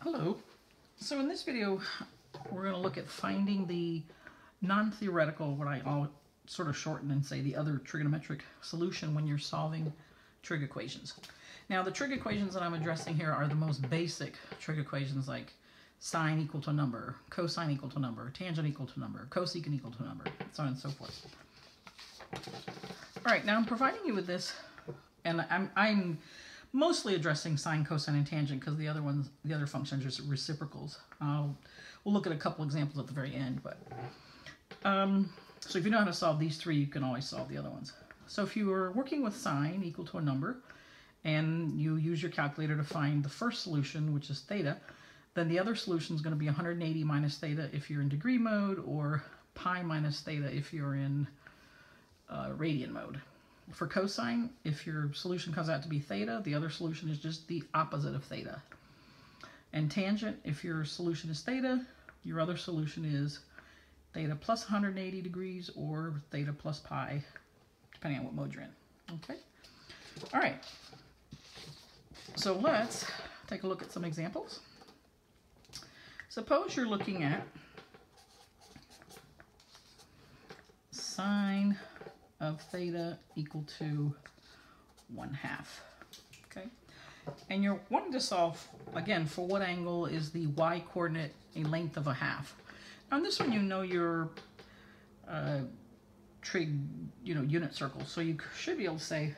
Hello. So in this video, we're going to look at finding the non-theoretical, what I'll sort of shorten and say the other trigonometric solution when you're solving trig equations. Now the trig equations that I'm addressing here are the most basic trig equations, like sine equal to a number, cosine equal to a number, tangent equal to a number, cosecant equal to a number, so on and so forth. All right, now I'm providing you with this, and I'm mostly addressing sine, cosine, and tangent because the other functions are reciprocals. We'll look at a couple examples at the very end, but so if you know how to solve these three, you can always solve the other ones. So if you are working with sine equal to a number, and you use your calculator to find the first solution, which is theta, then the other solution is going to be 180 minus theta if you're in degree mode, or pi minus theta if you're in radian mode. For cosine, if your solution comes out to be theta, the other solution is just the opposite of theta. And tangent, if your solution is theta, your other solution is theta plus 180 degrees or theta plus pi, depending on what mode you're in. Okay? All right. So let's take a look at some examples. Suppose you're looking at sine of theta equal to 1/2. Okay, and you're wanting to solve again for what angle is the y-coordinate a length of 1/2. On this one, you know your trig, unit circle, so you should be able to say,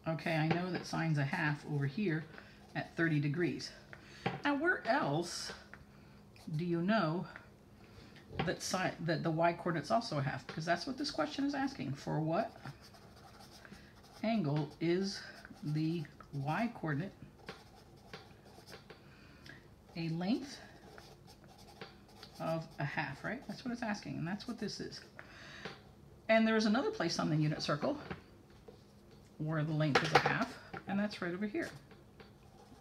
okay, I know that sine's 1/2 over here at 30 degrees. Now, where else do you know that the y-coordinate's also 1/2? Because that's what this question is asking. For what angle is the y-coordinate a length of 1/2, right? That's what it's asking, and that's what this is. And there's another place on the unit circle where the length is 1/2, and that's right over here,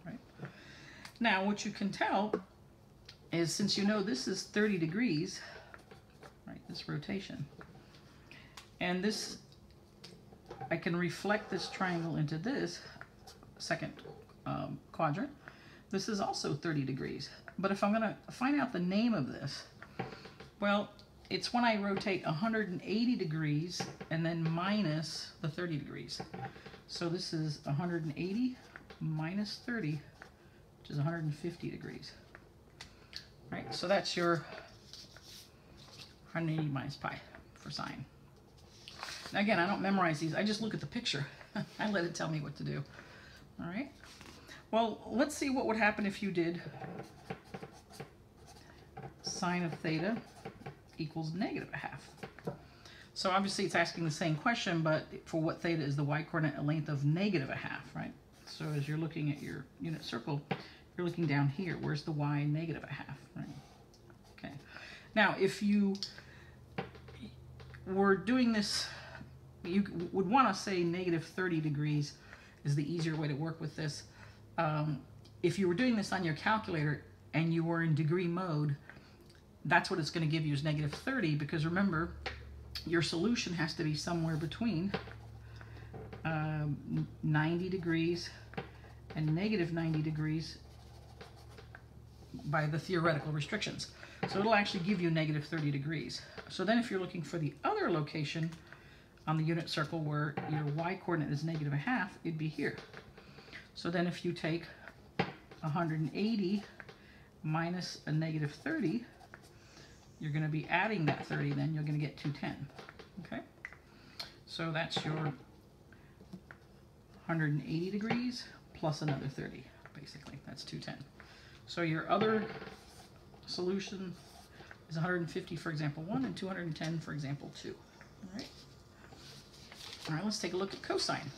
right? Now, what you can tell is, since you know this is 30 degrees, right, this rotation, and this, I can reflect this triangle into this second quadrant. This is also 30 degrees. But if I'm going to find out the name of this, well, it's when I rotate 180 degrees and then minus the 30 degrees. So this is 180 minus 30, which is 150 degrees. Right, so that's your 180 minus pi for sine. Now again, I don't memorize these. I just look at the picture. I let it tell me what to do. All right. Well, let's see what would happen if you did sine of theta equals -1/2. So obviously it's asking the same question, but for what theta is the y-coordinate a length of -1/2, right? So as you're looking at your unit circle, you're looking down here. Where's the y -1/2, right? Okay. Now, if you were doing this, you would want to say -30 degrees is the easier way to work with this. If you were doing this on your calculator and you were in degree mode, that's what it's going to give you is -30, because remember, your solution has to be somewhere between 90 degrees and -90 degrees by the theoretical restrictions. So it'll actually give you -30 degrees. So then if you're looking for the other location on the unit circle where your y-coordinate is -1/2, it'd be here. So then if you take 180 minus a -30, you're going to be adding that 30, then you're going to get 210. Okay? So that's your 180 degrees plus another 30, basically. That's 210. So your other solution is 150 for example 1 and 210 for example 2. All right? All right, let's take a look at cosine.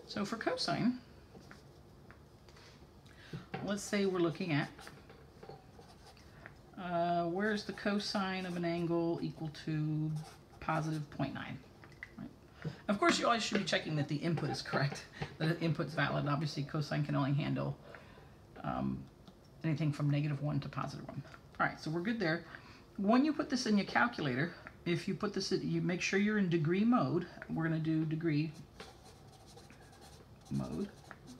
So for cosine, let's say we're looking at where's the cosine of an angle equal to +0.9. Right? Of course, you always should be checking that the input is correct, that the input's valid. Obviously, cosine can only handle anything from -1 to +1. All right, so we're good there. When you put this in your calculator, if you put this in, you make sure you're in degree mode. We're going to do degree mode.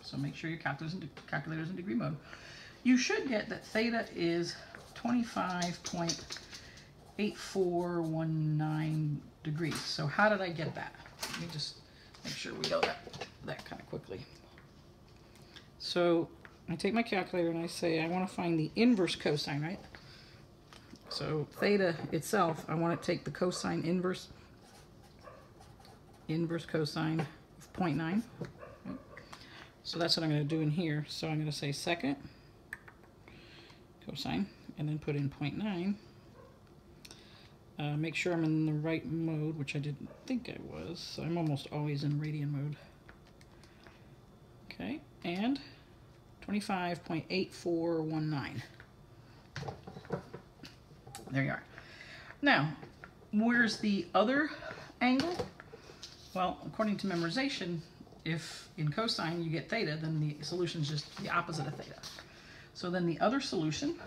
So make sure your calculator's in degree mode. You should get that theta is 25.8419 degrees. So how did I get that? Let me just make sure we know that kind of quickly. So I take my calculator and I say I want to find the inverse cosine, right? So theta itself, I want to take the cosine inverse cosine of 0.9. So that's what I'm going to do in here. So I'm going to say second cosine and then put in 0.9. Make sure I'm in the right mode, which I didn't think I was. So I'm almost always in radian mode. Okay, and 25.8419. There you are. Now, where's the other angle? Well, according to memorization, if in cosine you get theta, then the solution is just the opposite of theta. So then the other solution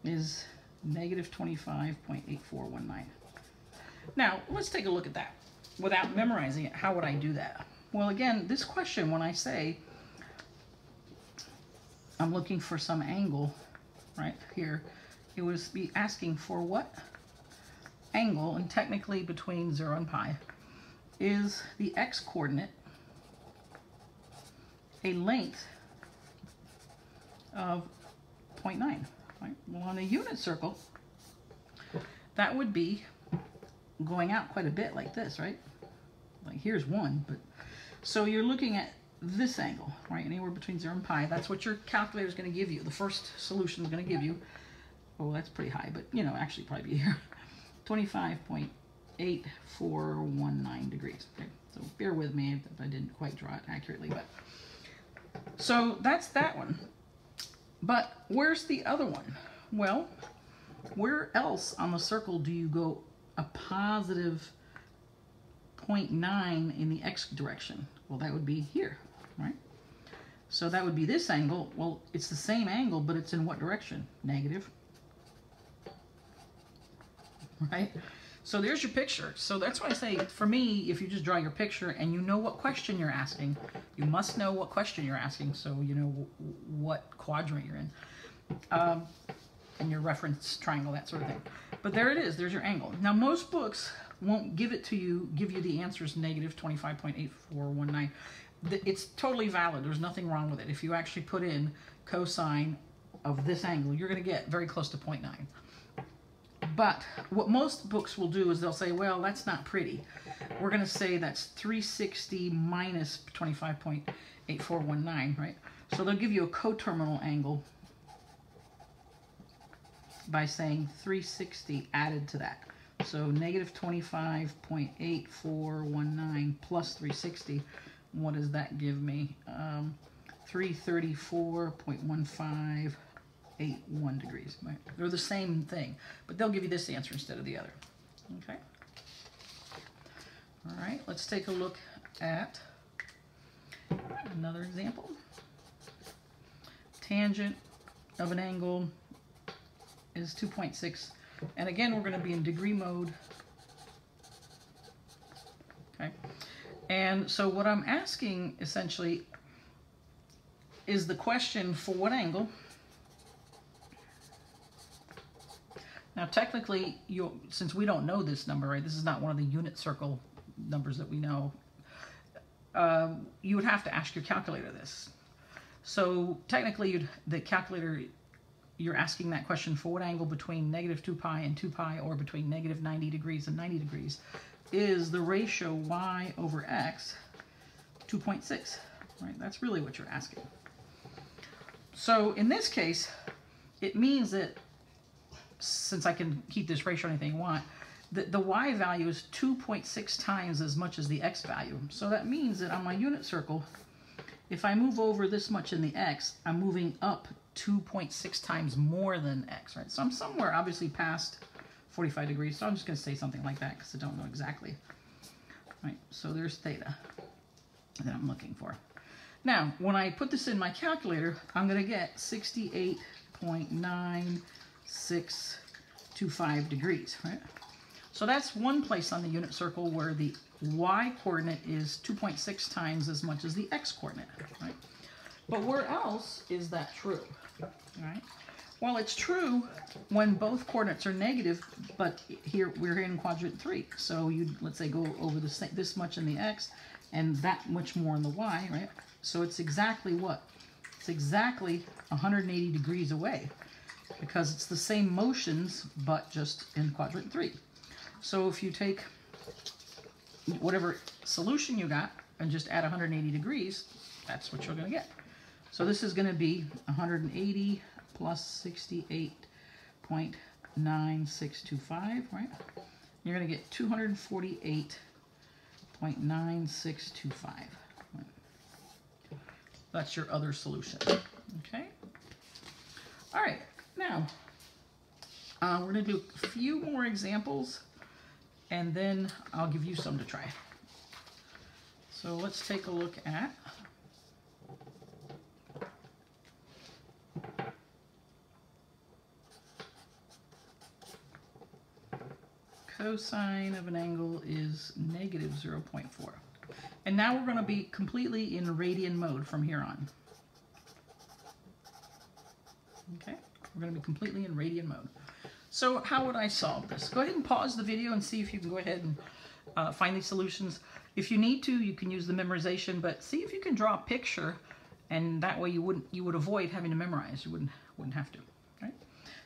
is negative 25.8419. Now, let's take a look at that. Without memorizing it, how would I do that? Well, again, this question, when I say I'm looking for some angle right here, it would be asking for what angle, and technically between 0 and pi, is the x-coordinate a length of 0.9. Right? Well, on a unit circle, that would be going out quite a bit like this, right? Like here's 1, but so you're looking at this angle, right? Anywhere between 0 and pi. That's what your calculator is going to give you. The first solution is going to give you, oh, that's pretty high, but you know, actually probably be here, 25.8419 degrees. Okay? So bear with me if I didn't quite draw it accurately, but so that's that one. But where's the other one? Well, where else on the circle do you go a positive 0.9 in the x direction? Well, that would be here, right? So that would be this angle. Well, it's the same angle, but it's in what direction? Negative. Right? So there's your picture. So that's why I say, for me, if you just draw your picture and you know what question you're asking, you must know what question you're asking so you know what quadrant you're in. And your reference triangle, that sort of thing. But there it is. There's your angle. Now, most books won't give it to you, give you the answers negative 25.8419. It's totally valid. There's nothing wrong with it. If you actually put in cosine of this angle, you're going to get very close to 0.9. But what most books will do is they'll say, well, that's not pretty. We're going to say that's 360 minus 25.8419, right? So they'll give you a coterminal angle by saying 360 added to that. So negative 25.8419 plus 360, what does that give me? 334.1581 degrees. Right? They're the same thing, but they'll give you this answer instead of the other. Okay. All right, let's take a look at another example. Tangent of an angle is 2.6, and again we're going to be in degree mode. Okay, and so what I'm asking essentially is the question for what angle. Now technically, since we don't know this number, right, this is not one of the unit circle numbers that we know, you would have to ask your calculator this. So technically the calculator, you're asking that question for what angle between negative 2 pi and 2 pi, or between negative 90 degrees and 90 degrees, is the ratio y over x 2.6, right? That's really what you're asking. So in this case, it means that since I can keep this ratio anything I want, the y value is 2.6 times as much as the x value. So that means that on my unit circle, if I move over this much in the x, I'm moving up 2.6 times more than x, right? So I'm somewhere obviously past 45 degrees, so I'm just going to say something like that because I don't know exactly. Right, so there's theta that I'm looking for. Now, when I put this in my calculator, I'm going to get 68.9625 degrees, right? So that's one place on the unit circle where the y coordinate is 2.6 times as much as the x coordinate, right? But where else is that true, right? Well, it's true when both coordinates are negative, but here we're in quadrant 3. So you'd, let's say, go over this much in the x and that much more in the y, right? So it's exactly what? It's exactly 180 degrees away because it's the same motions, but just in quadrant 3. So if you take whatever solution you got and just add 180 degrees, that's what you're going to get. So this is going to be 180 plus 68.9625, right? You're going to get 248.9625. Right? That's your other solution. Okay? All right. Now, we're going to do a few more examples, and then I'll give you some to try. So let's take a look at cosine of an angle is negative 0.4. And now we're going to be completely in radian mode from here on. Okay, we're going to be completely in radian mode. So how would I solve this? Go ahead and pause the video and see if you can go ahead and find these solutions. If you need to, you can use the memorization, but see if you can draw a picture, and that way you would avoid having to memorize. You wouldn't have to, right?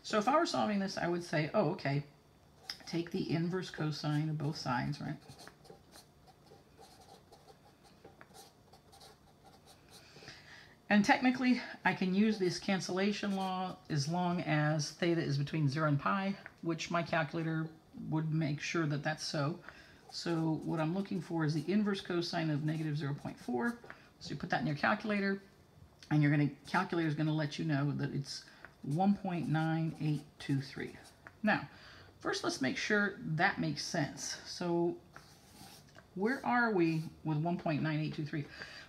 So if I were solving this, I would say, oh, okay, take the inverse cosine of both sides, right? And technically, I can use this cancellation law as long as theta is between 0 and pi, which my calculator would make sure that that's so. So what I'm looking for is the inverse cosine of negative 0.4. So you put that in your calculator, and calculator is going to let you know that it's 1.9823. Now, first let's make sure that makes sense. So where are we with 1.9823?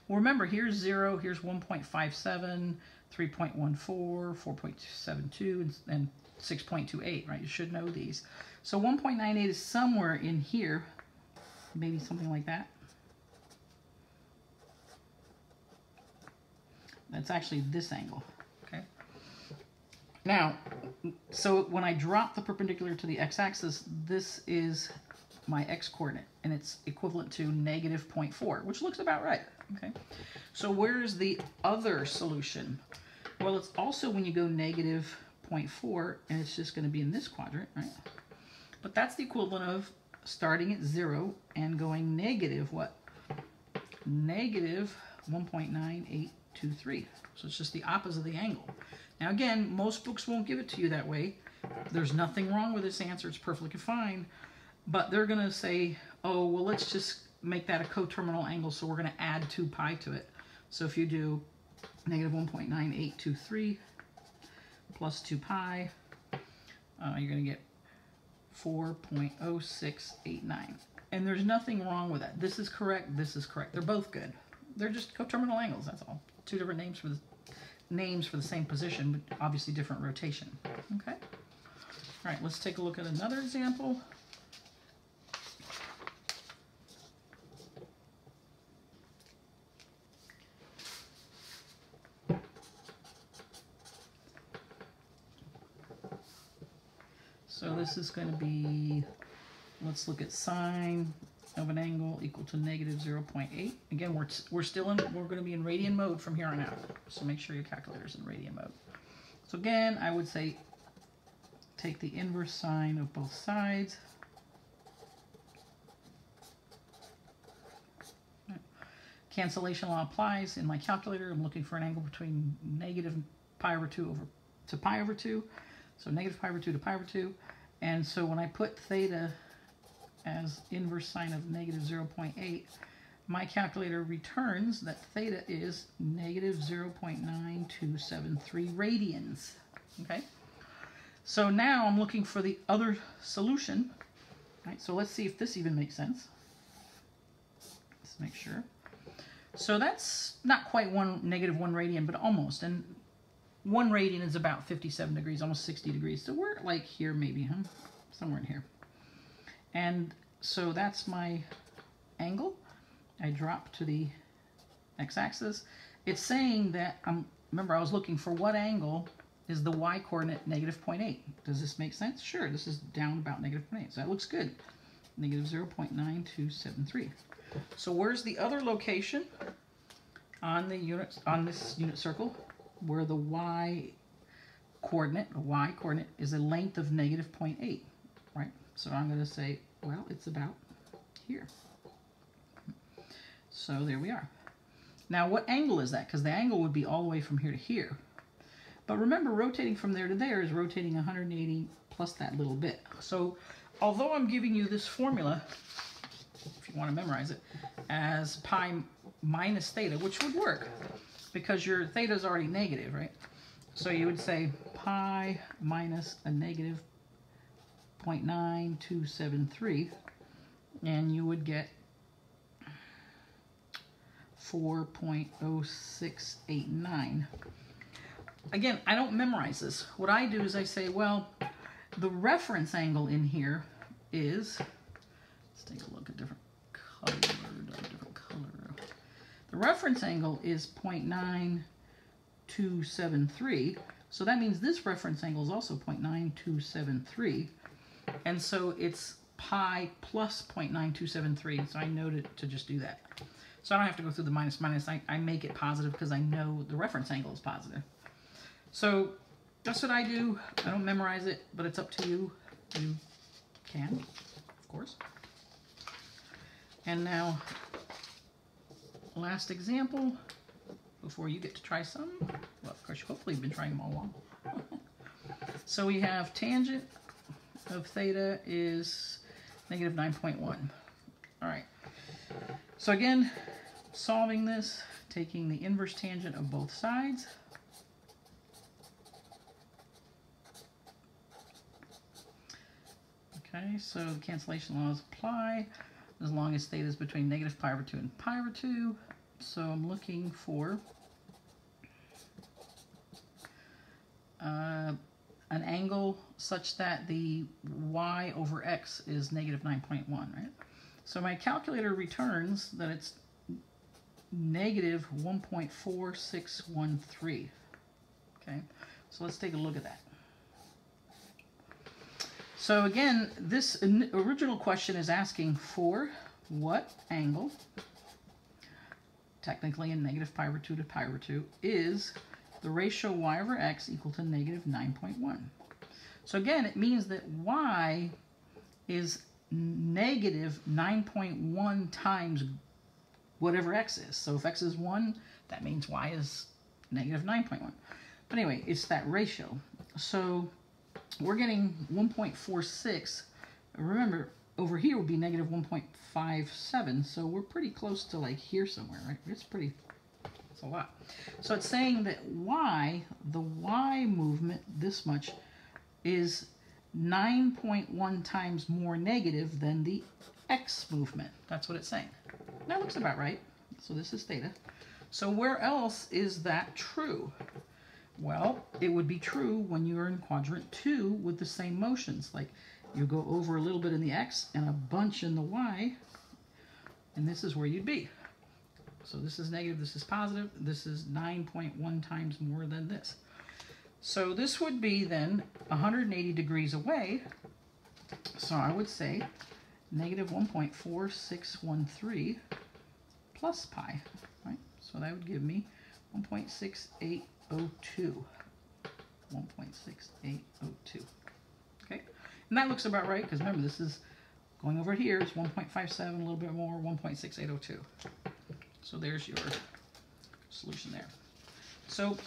Well, remember, here's 0, here's 1.57, 3.14, 4.72, and 6.28, right? You should know these. So 1.98 is somewhere in here, maybe something like that. That's actually this angle, okay? Now, so when I drop the perpendicular to the x-axis, this is my x-coordinate, and it's equivalent to negative 0.4, which looks about right. Okay, so where's the other solution? Well, it's also when you go negative 0.4, and it's just going to be in this quadrant, right? But that's the equivalent of starting at 0 and going negative what? Negative 1.9823. So it's just the opposite of the angle. Now again, most books won't give it to you that way. There's nothing wrong with this answer. It's perfectly fine. But they're going to say, oh, well, let's just make that a coterminal angle, so we're going to add 2 pi to it. So if you do negative 1.9823 plus 2 pi, you're going to get 4.0689. And there's nothing wrong with that. This is correct, this is correct. They're both good. They're just coterminal angles, that's all. Two different names for the same position, but obviously different rotation. Okay? All right, let's take a look at another example. So this is going to be, let's look at sine of an angle equal to negative 0.8. Again, we're going to be in radian mode from here on out. So make sure your calculator's in radian mode. So again, I would say take the inverse sine of both sides. Cancellation law applies in my calculator. I'm looking for an angle between negative pi over 2 to pi over 2. So negative pi over 2 to pi over 2. And so when I put theta as inverse sine of negative 0.8, my calculator returns that theta is negative 0.9273 radians. Okay? So now I'm looking for the other solution. Right? So let's see if this even makes sense. Let's make sure. So that's not quite negative 1 radian, but almost. And 1 radian is about 57 degrees, almost 60 degrees. So we're like here maybe, huh? Somewhere in here. And so that's my angle. I drop to the x-axis. It's saying that, remember I was looking for what angle is the y-coordinate negative 0.8. Does this make sense? Sure, this is down about negative 0.8, so that looks good. Negative 0.9273. So where's the other location on the unit, on this unit circle where the y-coordinate is a length of negative 0.8, right? So I'm going to say, well, it's about here. So there we are. Now what angle is that? Because the angle would be all the way from here to here. But remember, rotating from there to there is rotating 180 plus that little bit. So although I'm giving you this formula, if you want to memorize it, as pi minus theta, which would work because your theta is already negative, right? So you would say pi minus a negative 0.9273, and you would get 4.0689. Again, I don't memorize this. What I do is I say, well, the reference angle in here is, let's take a look at different color. The reference angle is 0.9273. So that means this reference angle is also 0.9273. And so it's pi plus 0.9273. So I know to just do that. So I don't have to go through the minus. I make it positive because I know the reference angle is positive. So that's what I do. I don't memorize it, but it's up to you. You can, of course. And now, last example, before you get to try some. Well, of course, hopefully you've been trying them all along. So we have tangent of theta is negative 9.1. All right. So again, solving this, taking the inverse tangent of both sides. Okay, so the cancellation laws apply as long as theta is between negative pi over 2 and pi over 2. So I'm looking for an angle such that the y over x is negative 9.1, right? So my calculator returns that it's negative 1.4613. Okay, so let's take a look at that. So again, this original question is asking for what angle, technically in negative pi over 2 to pi over 2, is the ratio y over x equal to negative 9.1. So again, it means that y is negative 9.1 times whatever x is. So if x is 1, that means y is negative 9.1. But anyway, it's that ratio. So we're getting 1.46. Remember, over here would be negative 1.57. So we're pretty close to like here somewhere, right? It's a lot. So it's saying that y, the y movement, this much, is 9.1 times more negative than the x movement. That's what it's saying. That looks about right. So this is theta. So where else is that true? Well, it would be true when you're in quadrant 2 with the same motions. Like you go over a little bit in the x and a bunch in the y, and this is where you'd be. So this is negative, this is positive, this is 9.1 times more than this. So this would be then 180 degrees away. So I would say negative 1.4613 plus pi, right? So that would give me 1.6802. 1.6802. Okay, and that looks about right because remember this is going over here is 1.57, a little bit more, 1.6802. So there's your solution there. So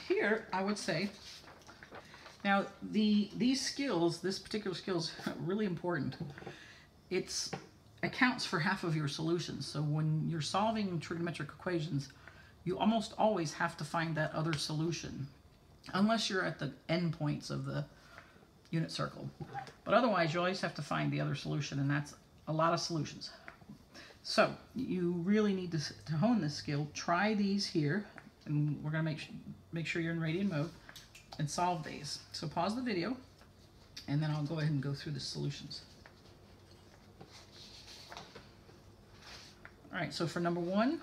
here I would say, now these skills, this particular skill is really important. It accounts for half of your solutions. So when you're solving trigonometric equations, you almost always have to find that other solution, unless you're at the endpoints of the unit circle. But otherwise, you always have to find the other solution, and that's a lot of solutions. So you really need to hone this skill. Try these here, and we're going to make sure you're in radian mode and solve these. So pause the video, and then I'll go ahead and go through the solutions. All right, so for number 1,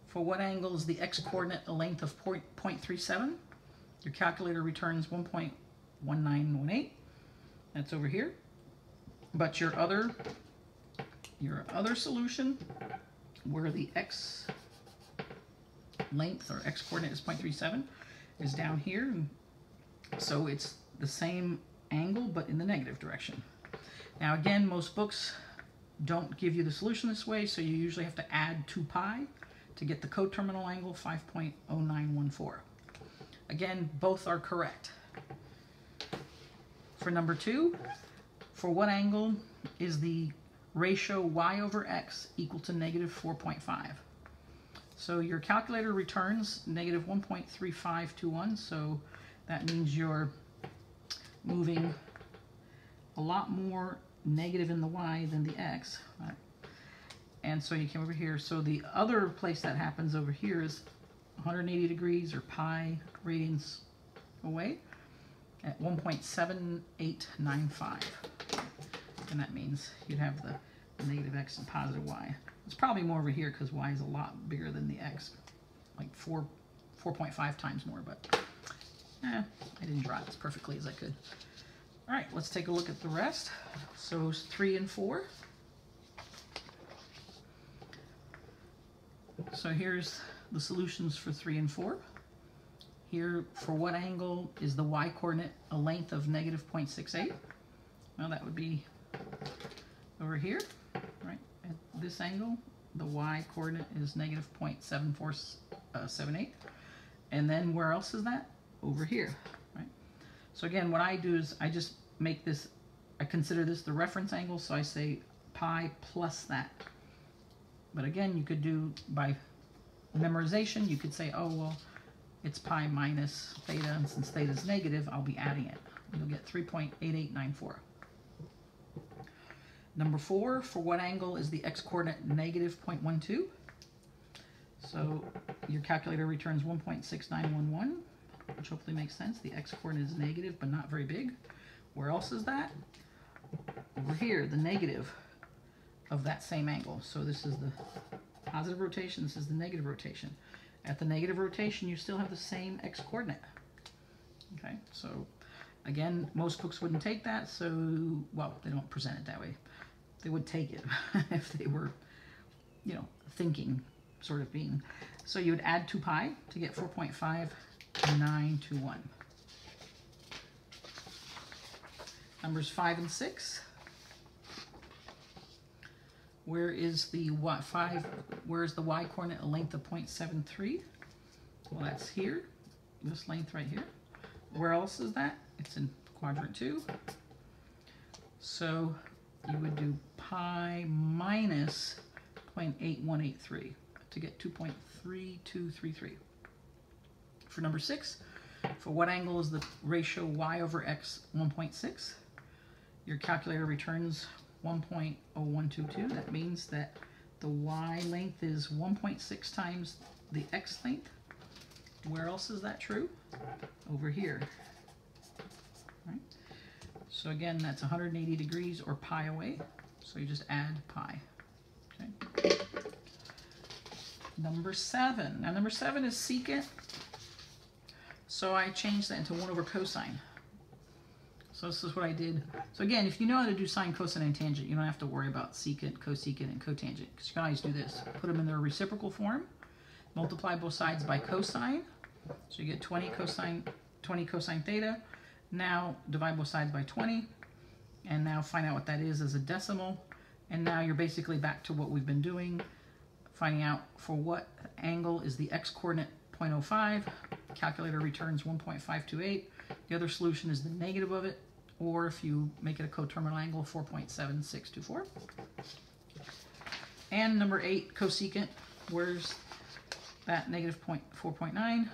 for what angle is the x-coordinate a length of 0.37? Your calculator returns 1.1918. That's over here. But your other solution, where the x length or x-coordinate is 0.37, is down here. So it's the same angle, but in the negative direction. Now again, most books don't give you the solution this way, so you usually have to add 2 pi to get the coterminal angle, 5.0914. Again, both are correct. For number 2, for what angle is the ratio y over x equal to negative 4.5? So your calculator returns negative 1.3521, so that means you're moving a lot more negative in the y than the x. Right? And so you came over here. So the other place that happens over here is 180 degrees or pi radians away at 1.7895. And that means you'd have the negative x and positive y. It's probably more over here because y is a lot bigger than the x, like 4.5 times more, but I didn't draw it as perfectly as I could. All right, let's take a look at the rest. So 3 and 4. So here's the solutions for 3 and 4. Here, for what angle is the y-coordinate a length of negative 0.68? Well, that would be over here, right? At this angle, the y-coordinate is negative 0.7478. And then where else is that? Over here, right? So again, what I do is I just make this, I consider this the reference angle, so I say pi plus that. But again, you could do by memorization, you could say, oh, well, it's pi minus theta, and since theta is negative, I'll be adding it. You'll get 3.8894. Number 4, for what angle is the x-coordinate negative 0.12? So your calculator returns 1.6911, which hopefully makes sense. The x-coordinate is negative, but not very big. Where else is that? Over here, the negative of that same angle. So this is the positive rotation, this is the negative rotation. At the negative rotation, you still have the same x-coordinate. Okay, so again, most books wouldn't take that, so, well, they don't present it that way. They would take it if they were, you know, thinking sort of being. So you would add 2 pi to get 4.5921. Numbers 5 and 6. Where is the y-coordinate a length of 0.73? Well, that's here, this length right here. Where else is that? It's in quadrant 2. So you would do pi minus 0.8183 to get 2.3233. For number 6, for what angle is the ratio y over x 1.6? Your calculator returns 1.0122. That means that the y length is 1.6 times the x length. Where else is that true? Over here. Right? So again, that's 180 degrees or pi away. So you just add pi. Okay. Number 7. Now number 7 is secant. So I changed that into 1 over cosine. So this is what I did. So again, if you know how to do sine, cosine, and tangent, you don't have to worry about secant, cosecant, and cotangent. Because you can always do this. Put them in their reciprocal form. Multiply both sides by cosine. So you get 20 cosine theta. Now divide both sides by 20. And now find out what that is as a decimal. And now you're basically back to what we've been doing. Finding out for what angle is the x-coordinate 0.05. Calculator returns 1.528. The other solution is the negative of it. Or if you make it a coterminal angle, 4.7624. And number 8, cosecant. Where's that negative 4.9?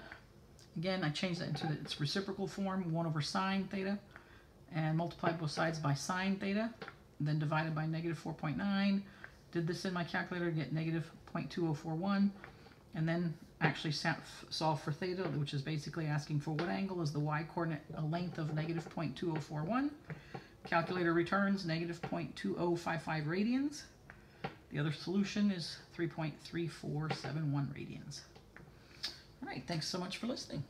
Again, I changed that into its reciprocal form, 1 over sine theta, and multiplied both sides by sine theta, then divided by negative 4.9. Did this in my calculator to get negative 0.2041, and then actually solve for theta, which is basically asking for what angle is the y-coordinate a length of negative 0.2041. Calculator returns negative 0.2055 radians. The other solution is 3.3471 radians. All right, thanks so much for listening.